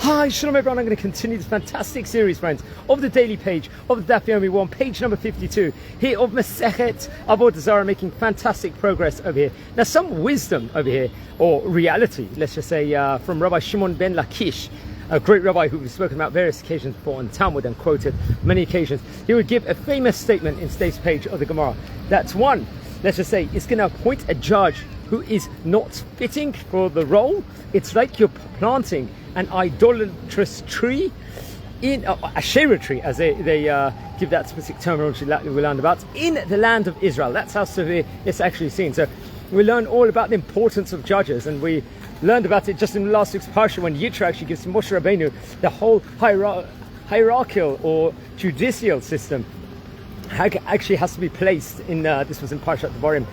Hi, Shalom everyone. I'm going to continue this fantastic series, friends, of the daily page of the Daf Yomi Gemara, page number 52, here of Masechet Avodah Zara, making fantastic progress over here. Now, some wisdom over here, or reality, let's just say, from Rabbi Shimon ben Lakish, a great rabbi who we've spoken about various occasions before on Talmud and quoted many occasions. He would give a famous statement in today's page of the Gemara. That's one, let's just say, it's going to appoint a judge who is not fitting for the role. It's like you're planting an idolatrous tree in a Shera tree, as they give that specific terminology that we learned about, in the land of Israel. That's how severe it's actually seen. So we learn all about the importance of judges, and we learned about it just in the last week's parsha when Yitro actually gives Moshe Rabbeinu the whole hierarchical or judicial system actually has to be placed in, this was in Parshat Devarim,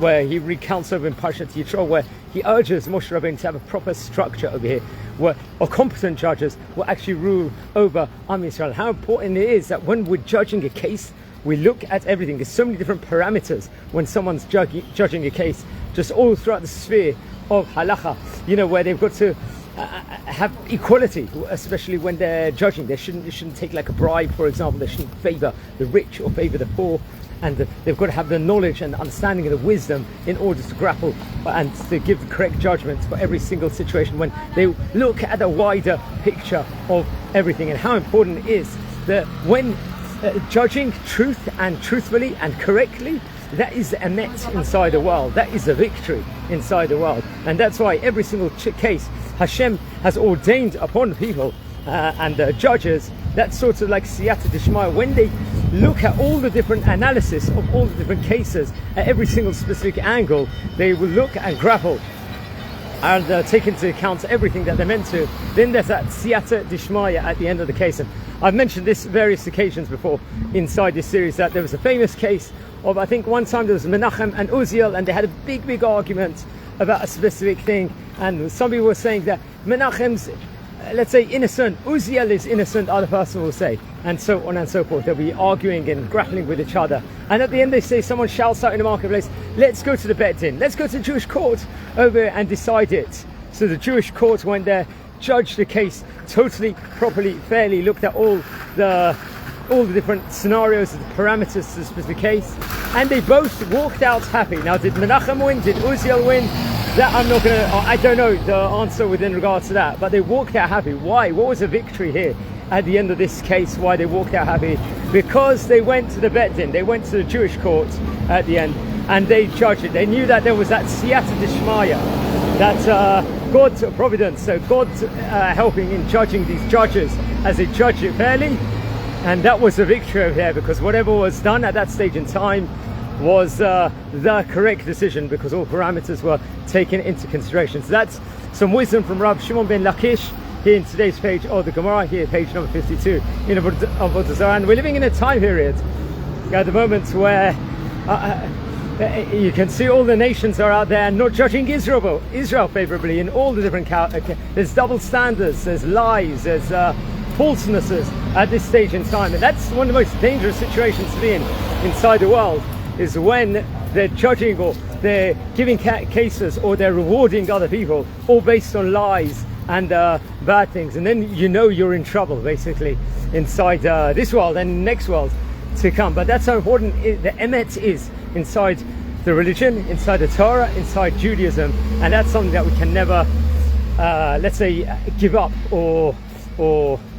where he recounts over in Parshat Yitro, where he urges Moshe Rabbeinu to have a proper structure over here, where competent judges will actually rule over Am Yisrael. How important it is that when we're judging a case, we look at everything. There's so many different parameters when someone's judging a case, just all throughout the sphere of halacha, you know, where they've got to have equality, especially when they're judging. They shouldn't take like a bribe, for example. They shouldn't favor the rich or favor the poor, and they've got to have the knowledge and the understanding and the wisdom in order to grapple and to give the correct judgments for every single situation when they look at a wider picture of everything. And how important it is that when judging truth and truthfully and correctly, that is the emet inside the world. That is the victory inside the world. And that's why every single case Hashem has ordained upon people and the judges, that's sort of like siyata dishmaya. When they look at all the different analysis of all the different cases at every single specific angle, they will look and grapple and take into account everything that they're meant to. Then there's that siyata dishmaya at the end of the case. And I've mentioned this various occasions before inside this series, that there was a famous case of, I think one time there was Menachem and Uziel, and they had a big argument about a specific thing, and some people were saying that Menachem's, let's say, innocent, Uziel is innocent, other person will say, and so on and so forth. They'll be arguing and grappling with each other, and at the end they say, someone shouts out in the marketplace, let's go to the Bet Din, let's go to the Jewish court over and decide it. So the Jewish court went there, judged the case totally, properly, fairly, looked at all the different scenarios and the parameters to the specific case, and they both walked out happy. Now, did Menachem win? Did Uziel win? That I don't know the answer within regards to that, but they walked out happy. Why? What was the victory here at the end of this case? Why they walked out happy? Because they went to the Bet Din, they went to the Jewish court at the end, and they judged it. They knew that there was that siyata dishmaya, that God's providence, so God's helping in judging these judges as they judged it fairly. And that was the victory over here, because whatever was done at that stage in time was the correct decision, because all parameters were taken into consideration. So that's some wisdom from Rabbi Shimon ben Lakish here in today's page of the Gemara, here page number 52 in Avodah Zara. And we're living in a time period at the moment where you can see all the nations are out there not judging Israel favorably in all the different there's double standards, there's lies, there's falsenesses at this stage in time, and that's one of the most dangerous situations to be in inside the world, is when they're judging or they're giving cases or they're rewarding other people all based on lies and bad things, and then you know you're in trouble basically inside this world and next world to come. But that's how important the emet is inside the religion, inside the Torah, inside Judaism, and that's something that we can never let's say give up or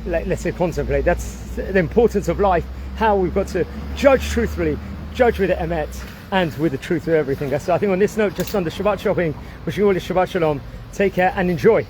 let's say contemplate. That's the importance of life, how we've got to judge truthfully, judge with the emet and with the truth of everything. So I think on this note, just on the Shabbat shopping, wishing you all a Shabbat Shalom. Take care and enjoy.